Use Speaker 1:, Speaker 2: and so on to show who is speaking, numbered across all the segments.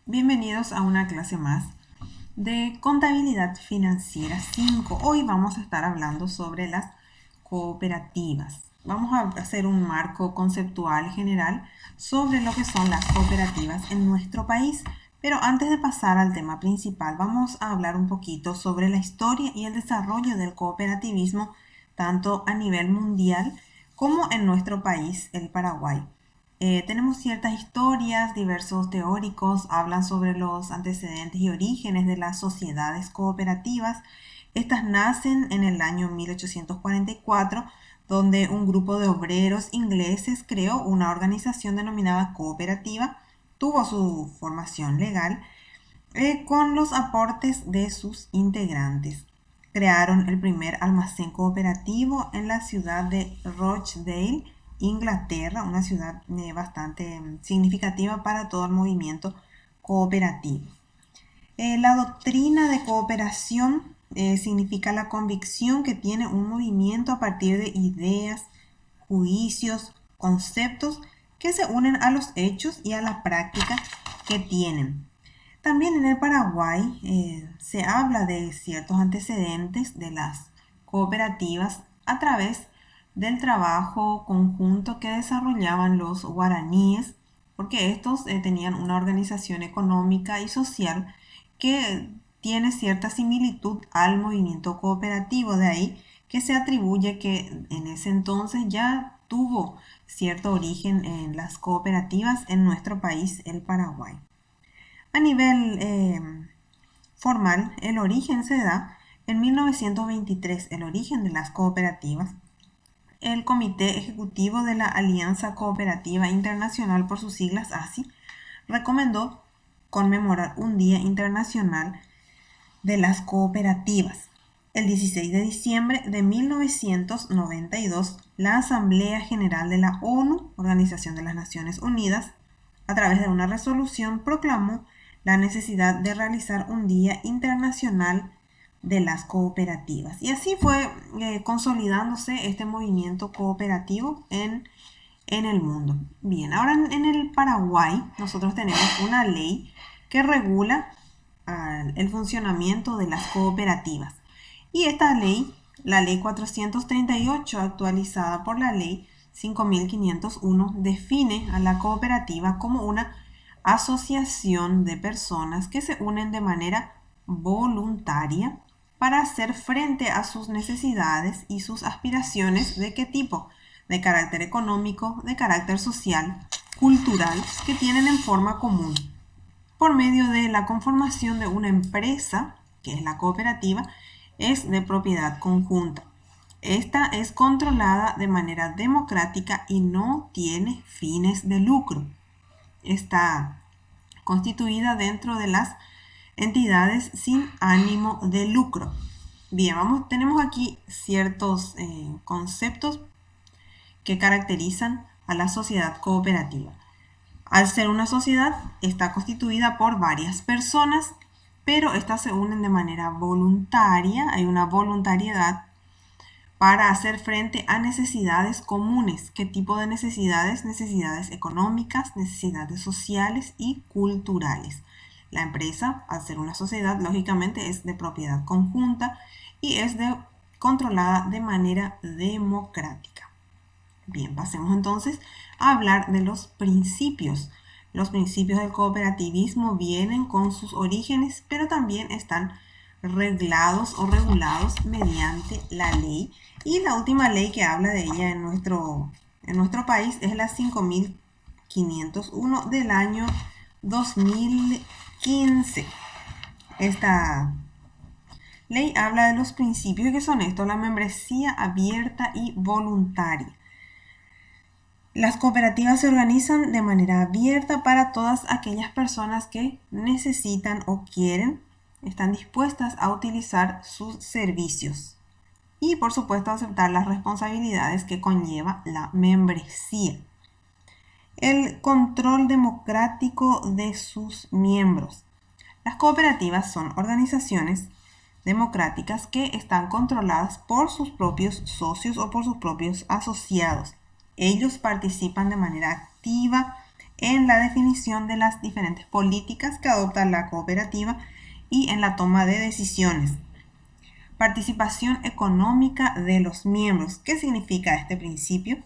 Speaker 1: Bienvenidos a una clase más de Contabilidad Financiera 5. Hoy vamos a estar hablando sobre las cooperativas. Vamos a hacer un marco conceptual general sobre lo que son las cooperativas en nuestro país. Pero antes de pasar al tema principal, vamos a hablar un poquito sobre la historia y el desarrollo del cooperativismo, tanto a nivel mundial como en nuestro país, el Paraguay. Tenemos ciertas historias, diversos teóricos hablan sobre los antecedentes y orígenes de las sociedades cooperativas. Estas nacen en el año 1844, donde un grupo de obreros ingleses creó una organización denominada cooperativa, tuvo su formación legal con los aportes de sus integrantes. Crearon el primer almacén cooperativo en la ciudad de Rochdale, Inglaterra, una ciudad bastante significativa para todo el movimiento cooperativo. La doctrina de cooperación significa la convicción que tiene un movimiento a partir de ideas, juicios, conceptos que se unen a los hechos y a la práctica que tienen. También en el Paraguay se habla de ciertos antecedentes de las cooperativas a través del trabajo conjunto que desarrollaban los guaraníes, porque estos tenían una organización económica y social que tiene cierta similitud al movimiento cooperativo, de ahí que se atribuye que en ese entonces ya tuvo cierto origen en las cooperativas en nuestro país, el Paraguay. A nivel formal, el origen se da en 1923, el origen de las cooperativas. El Comité Ejecutivo de la Alianza Cooperativa Internacional, por sus siglas ASI, recomendó conmemorar un Día Internacional de las Cooperativas. El 16 de diciembre de 1992, la Asamblea General de la ONU, Organización de las Naciones Unidas, a través de una resolución proclamó la necesidad de realizar un Día Internacional de las Cooperativas. Y así fue consolidándose este movimiento cooperativo en el mundo. Bien, ahora en el Paraguay nosotros tenemos una ley que regula el funcionamiento de las cooperativas. Y esta ley, la ley 438, actualizada por la ley 5501, define a la cooperativa como una asociación de personas que se unen de manera voluntaria para hacer frente a sus necesidades y sus aspiraciones. ¿De qué tipo? De carácter económico, de carácter social, cultural, que tienen en forma común, por medio de la conformación de una empresa, que es la cooperativa, es de propiedad conjunta. Esta es controlada de manera democrática y no tiene fines de lucro. Está constituida dentro de las entidades sin ánimo de lucro. Bien, tenemos aquí ciertos conceptos que caracterizan a la sociedad cooperativa. Al ser una sociedad, está constituida por varias personas, pero estas se unen de manera voluntaria. Hay una voluntariedad para hacer frente a necesidades comunes. ¿Qué tipo de necesidades? Necesidades económicas, necesidades sociales y culturales. La empresa, al ser una sociedad, lógicamente es de propiedad conjunta y es controlada de manera democrática. Bien, pasemos entonces a hablar de los principios. Los principios del cooperativismo vienen con sus orígenes, pero también están reglados o regulados mediante la ley. Y la última ley que habla de ella en nuestro país es la 5501 del año 2015. Esta ley habla de los principios que son estos: la membresía abierta y voluntaria. Las cooperativas se organizan de manera abierta para todas aquellas personas que necesitan o quieren, están dispuestas a utilizar sus servicios y, por supuesto, aceptar las responsabilidades que conlleva la membresía. El control democrático de sus miembros. Las cooperativas son organizaciones democráticas que están controladas por sus propios socios o por sus propios asociados. Ellos participan de manera activa en la definición de las diferentes políticas que adopta la cooperativa y en la toma de decisiones. Participación económica de los miembros. ¿Qué significa este principio?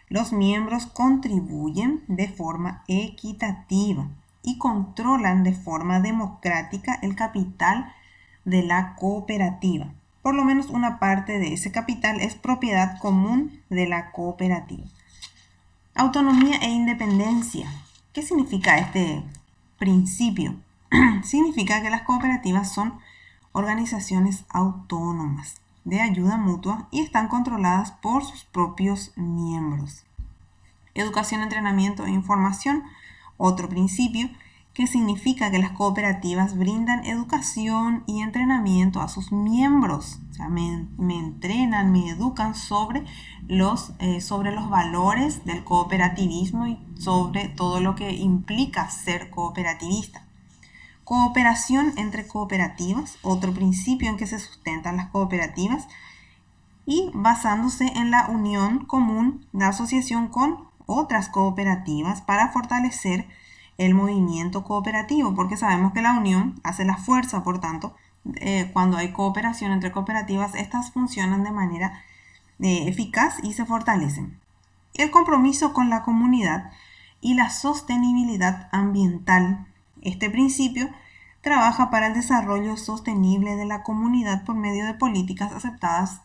Speaker 1: Los miembros contribuyen de forma equitativa y controlan de forma democrática el capital de la cooperativa. Por lo menos una parte de ese capital es propiedad común de la cooperativa. Autonomía e independencia. ¿Qué significa este principio? Significa que las cooperativas son organizaciones autónomas de ayuda mutua y están controladas por sus propios miembros. Educación, entrenamiento e información. Otro principio que significa que las cooperativas brindan educación y entrenamiento a sus miembros. O sea, me entrenan, me educan sobre los valores del cooperativismo y sobre todo lo que implica ser cooperativista. Cooperación entre cooperativas, otro principio en que se sustentan las cooperativas y basándose en la unión común, la asociación con otras cooperativas para fortalecer el movimiento cooperativo, porque sabemos que la unión hace la fuerza, por tanto, cuando hay cooperación entre cooperativas, estas funcionan de manera eficaz y se fortalecen. El compromiso con la comunidad y la sostenibilidad ambiental. Este principio trabaja para el desarrollo sostenible de la comunidad por medio de políticas aceptadas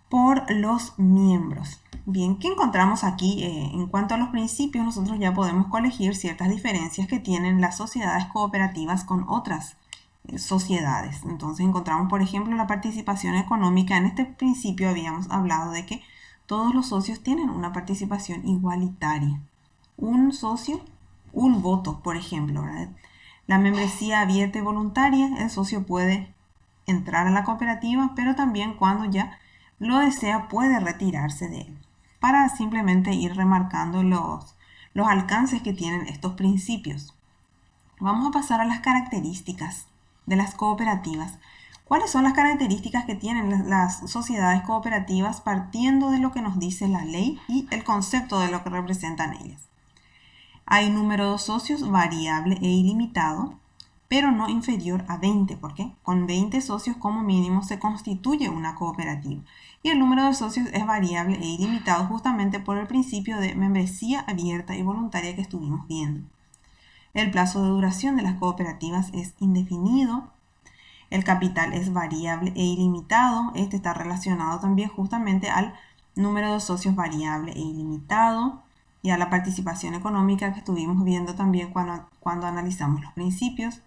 Speaker 1: por los miembros. Bien, ¿qué encontramos aquí? En cuanto a los principios, nosotros ya podemos colegir ciertas diferencias que tienen las sociedades cooperativas con otras sociedades. Entonces encontramos, por ejemplo, la participación económica. En este principio habíamos hablado de que todos los socios tienen una participación igualitaria. Un socio, un voto, por ejemplo, ¿verdad? La membresía abierta y voluntaria, el socio puede entrar a la cooperativa, pero también cuando ya lo desea puede retirarse de él, para simplemente ir remarcando los alcances que tienen estos principios. Vamos a pasar a las características de las cooperativas. ¿Cuáles son las características que tienen las sociedades cooperativas partiendo de lo que nos dice la ley y el concepto de lo que representan ellas? Hay número de socios variable e ilimitado, pero no inferior a 20, porque con 20 socios como mínimo se constituye una cooperativa. Y el número de socios es variable e ilimitado justamente por el principio de membresía abierta y voluntaria que estuvimos viendo. El plazo de duración de las cooperativas es indefinido. El capital es variable e ilimitado. Este está relacionado también justamente al número de socios variable e ilimitado y a la participación económica que estuvimos viendo también cuando analizamos los principios.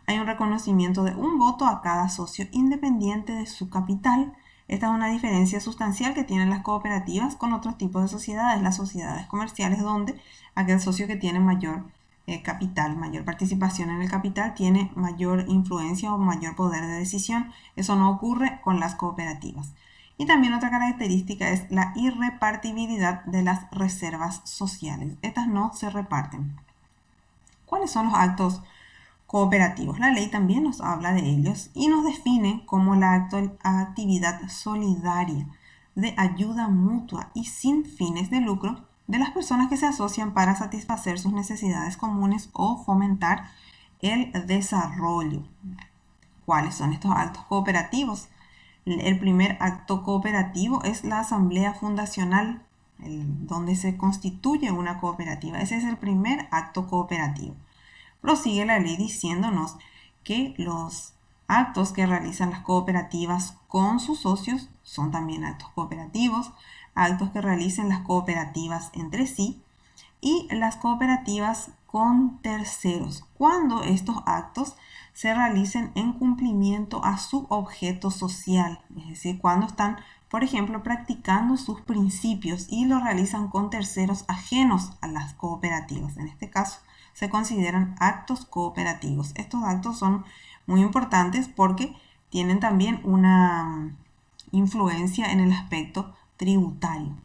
Speaker 1: Hay un reconocimiento de un voto a cada socio independiente de su capital. Esta es una diferencia sustancial que tienen las cooperativas con otros tipos de sociedades, las sociedades comerciales, donde aquel socio que tiene mayor capital, mayor participación en el capital, tiene mayor influencia o mayor poder de decisión. Eso no ocurre con las cooperativas. Y también otra característica es la irrepartibilidad de las reservas sociales. Estas no se reparten. ¿Cuáles son los actos cooperativos? La ley también nos habla de ellos y nos define como la actividad solidaria de ayuda mutua y sin fines de lucro de las personas que se asocian para satisfacer sus necesidades comunes o fomentar el desarrollo. ¿Cuáles son estos actos cooperativos? El primer acto cooperativo es la asamblea fundacional, donde se constituye una cooperativa. Ese es el primer acto cooperativo. Prosigue la ley diciéndonos que los actos que realizan las cooperativas con sus socios son también actos cooperativos, actos que realicen las cooperativas entre sí y las cooperativas con terceros, cuando estos actos se realicen en cumplimiento a su objeto social, es decir, cuando están, por ejemplo, practicando sus principios y lo realizan con terceros ajenos a las cooperativas. En este caso, se consideran actos cooperativos. Estos actos son muy importantes porque tienen también una influencia en el aspecto tributario.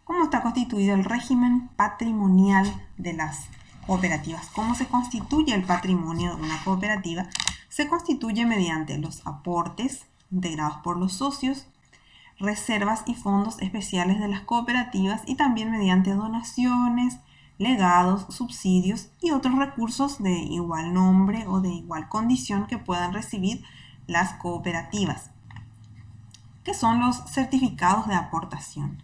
Speaker 1: ¿Cómo está constituido el régimen patrimonial de las cooperativas? ¿Cómo se constituye el patrimonio de una cooperativa? Se constituye mediante los aportes integrados por los socios, reservas y fondos especiales de las cooperativas y también mediante donaciones, legados, subsidios y otros recursos de igual nombre o de igual condición que puedan recibir las cooperativas, que son los certificados de aportación.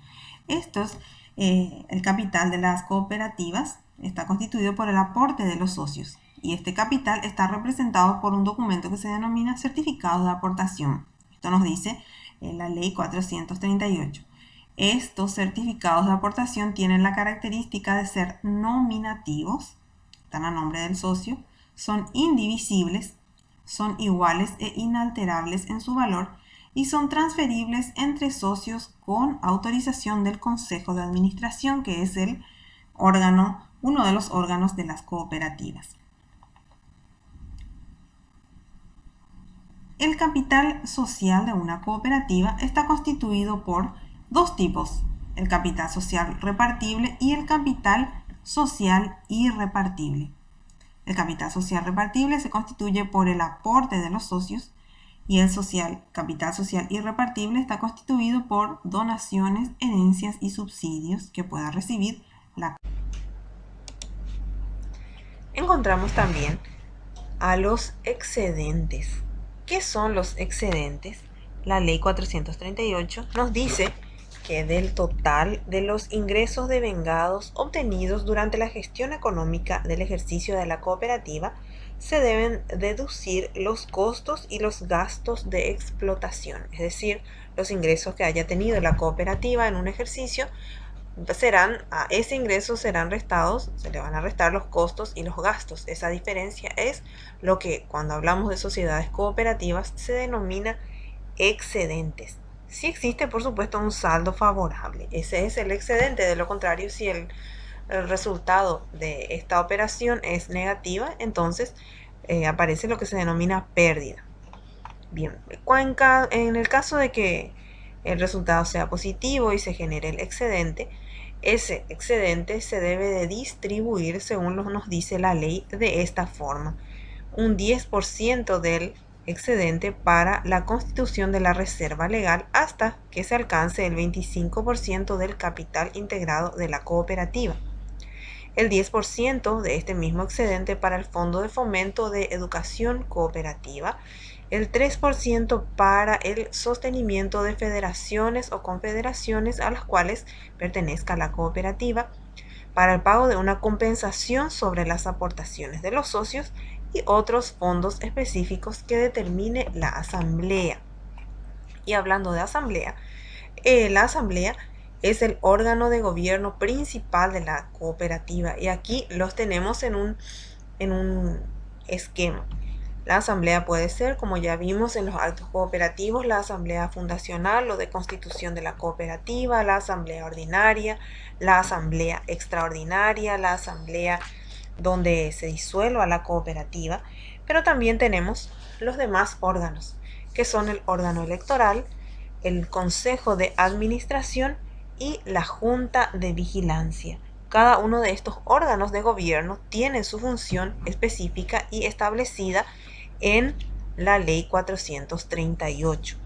Speaker 1: Estos, el capital de las cooperativas está constituido por el aporte de los socios y este capital está representado por un documento que se denomina certificado de aportación. Esto nos dice la ley 438. Estos certificados de aportación tienen la característica de ser nominativos, están a nombre del socio, son indivisibles, son iguales e inalterables en su valor y son transferibles entre socios con autorización del Consejo de Administración, que es el órgano, uno de los órganos de las cooperativas. El capital social de una cooperativa está constituido por dos tipos, el capital social repartible y el capital social irrepartible. El capital social repartible se constituye por el aporte de los socios y el capital social irrepartible está constituido por donaciones, herencias y subsidios que pueda recibir la. Encontramos también a los excedentes. ¿Qué son los excedentes? La ley 438 nos dice que del total de los ingresos devengados obtenidos durante la gestión económica del ejercicio de la cooperativa, se deben deducir los costos y los gastos de explotación, es decir, los ingresos que haya tenido la cooperativa en un ejercicio, a ese ingreso serán restados, se le van a restar los costos y los gastos. Esa diferencia es lo que cuando hablamos de sociedades cooperativas se denomina excedentes. Si existe, por supuesto, un saldo favorable, ese es el excedente. De lo contrario, si el resultado de esta operación es negativa, entonces aparece lo que se denomina pérdida. Bien, en el caso de que el resultado sea positivo y se genere el excedente, ese excedente se debe de distribuir según nos dice la ley de esta forma: un 10% del excedente para la constitución de la reserva legal hasta que se alcance el 25% del capital integrado de la cooperativa, el 10% de este mismo excedente para el Fondo de Fomento de Educación Cooperativa, el 3% para el sostenimiento de federaciones o confederaciones a las cuales pertenezca la cooperativa, para el pago de una compensación sobre las aportaciones de los socios y otros fondos específicos que determine la asamblea. Y hablando de asamblea, la asamblea es el órgano de gobierno principal de la cooperativa y aquí los tenemos en un esquema. La asamblea puede ser, como ya vimos en los actos cooperativos, la asamblea fundacional o de constitución de la cooperativa, la asamblea ordinaria, la asamblea extraordinaria, la asamblea donde se disuelva la cooperativa, pero también tenemos los demás órganos, que son el órgano electoral, el consejo de administración y la junta de vigilancia. Cada uno de estos órganos de gobierno tiene su función específica y establecida en la ley 438.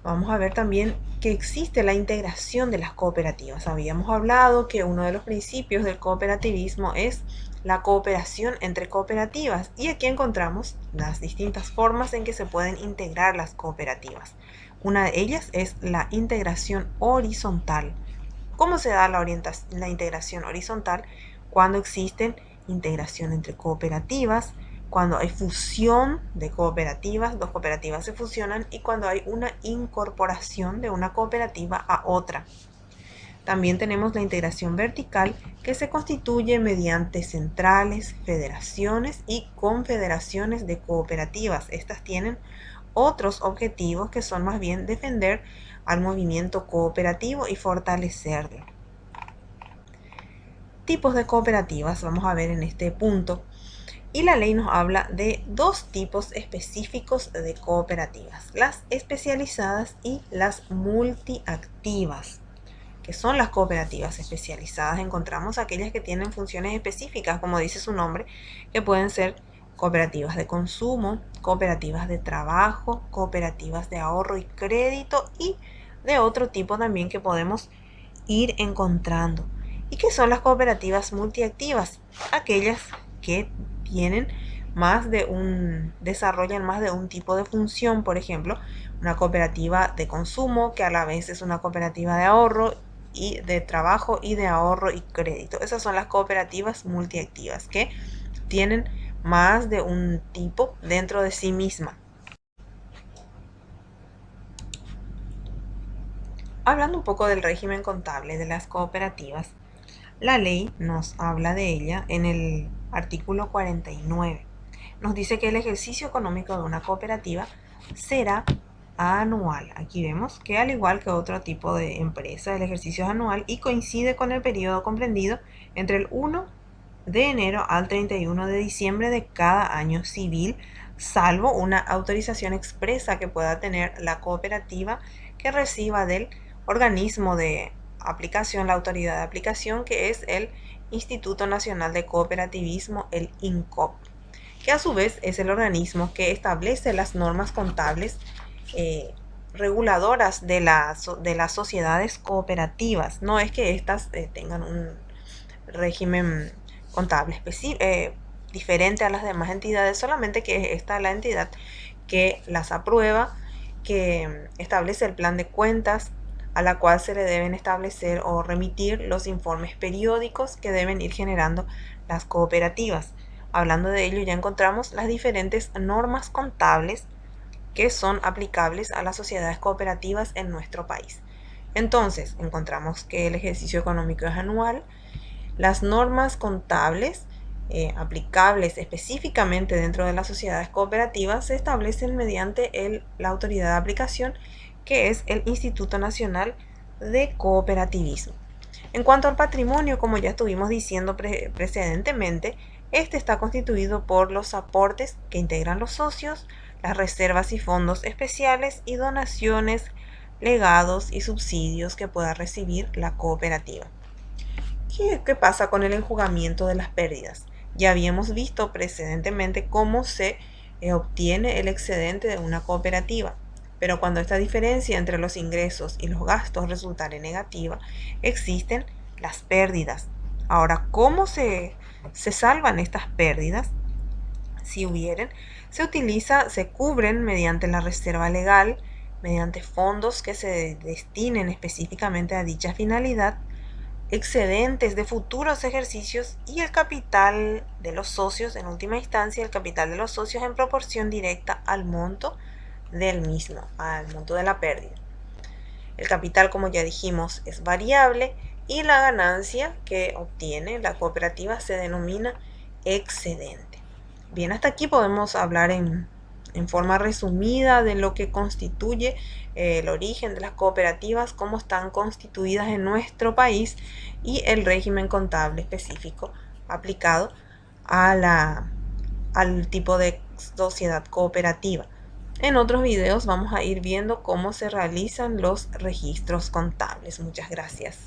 Speaker 1: Vamos a ver también que existe la integración de las cooperativas. Habíamos hablado que uno de los principios del cooperativismo es la cooperación entre cooperativas y aquí encontramos las distintas formas en que se pueden integrar las cooperativas. Una de ellas es la integración horizontal. ¿Cómo se da la integración horizontal? Cuando existen integración entre cooperativas, cuando hay fusión de cooperativas, dos cooperativas se fusionan y cuando hay una incorporación de una cooperativa a otra. También tenemos la integración vertical, que se constituye mediante centrales, federaciones y confederaciones de cooperativas. Estas tienen otros objetivos que son más bien defender al movimiento cooperativo y fortalecerlo. Tipos de cooperativas vamos a ver en este punto. Y la ley nos habla de dos tipos específicos de cooperativas: las especializadas y las multiactivas. ¿Qué son las cooperativas especializadas? Encontramos aquellas que tienen funciones específicas, como dice su nombre, que pueden ser cooperativas de consumo, cooperativas de trabajo, cooperativas de ahorro y crédito y de otro tipo también que podemos ir encontrando. ¿Y qué son las cooperativas multiactivas? Aquellas que tienen desarrollan más de un tipo de función. Por ejemplo, una cooperativa de consumo que a la vez es una cooperativa de ahorro y de trabajo y de ahorro y crédito. Esas son las cooperativas multiactivas que tienen más de un tipo dentro de sí misma. Hablando un poco del régimen contable de las cooperativas, la ley nos habla de ella en el artículo 49. Nos dice que el ejercicio económico de una cooperativa será anual. Aquí vemos que al igual que otro tipo de empresa, el ejercicio es anual y coincide con el periodo comprendido entre el 1 de enero al 31 de diciembre de cada año civil, salvo una autorización expresa que pueda tener la cooperativa que reciba del organismo de aplicación, la autoridad de aplicación, que es el Instituto Nacional de Cooperativismo, el INCOP, que a su vez es el organismo que establece las normas contables reguladoras de las sociedades cooperativas. No es que éstas tengan un régimen contable diferente a las demás entidades, solamente que esta es la entidad que las aprueba, que establece el plan de cuentas, a la cual se le deben establecer o remitir los informes periódicos que deben ir generando las cooperativas. Hablando de ello, ya encontramos las diferentes normas contables que son aplicables a las sociedades cooperativas en nuestro país. Entonces, encontramos que el ejercicio económico es anual. Las normas contables aplicables específicamente dentro de las sociedades cooperativas se establecen mediante la autoridad de aplicación, que es el Instituto Nacional de Cooperativismo. En cuanto al patrimonio, como ya estuvimos diciendo precedentemente, este está constituido por los aportes que integran los socios, las reservas y fondos especiales y donaciones, legados y subsidios que pueda recibir la cooperativa. ¿Qué pasa con el enjugamiento de las pérdidas? Ya habíamos visto precedentemente cómo se obtiene el excedente de una cooperativa, pero cuando esta diferencia entre los ingresos y los gastos resultare negativa, existen las pérdidas. Ahora, ¿cómo se salvan estas pérdidas? Si hubieren, se cubren mediante la reserva legal, mediante fondos que se destinen específicamente a dicha finalidad, excedentes de futuros ejercicios y el capital de los socios, en última instancia, el capital de los socios en proporción directa al monto del mismo, al monto de la pérdida. El capital, como ya dijimos, es variable y la ganancia que obtiene la cooperativa se denomina excedente. Bien, hasta aquí podemos hablar en forma resumida de lo que constituye el origen de las cooperativas, cómo están constituidas en nuestro país y el régimen contable específico aplicado al tipo de sociedad cooperativa. En otros videos vamos a ir viendo cómo se realizan los registros contables. Muchas gracias.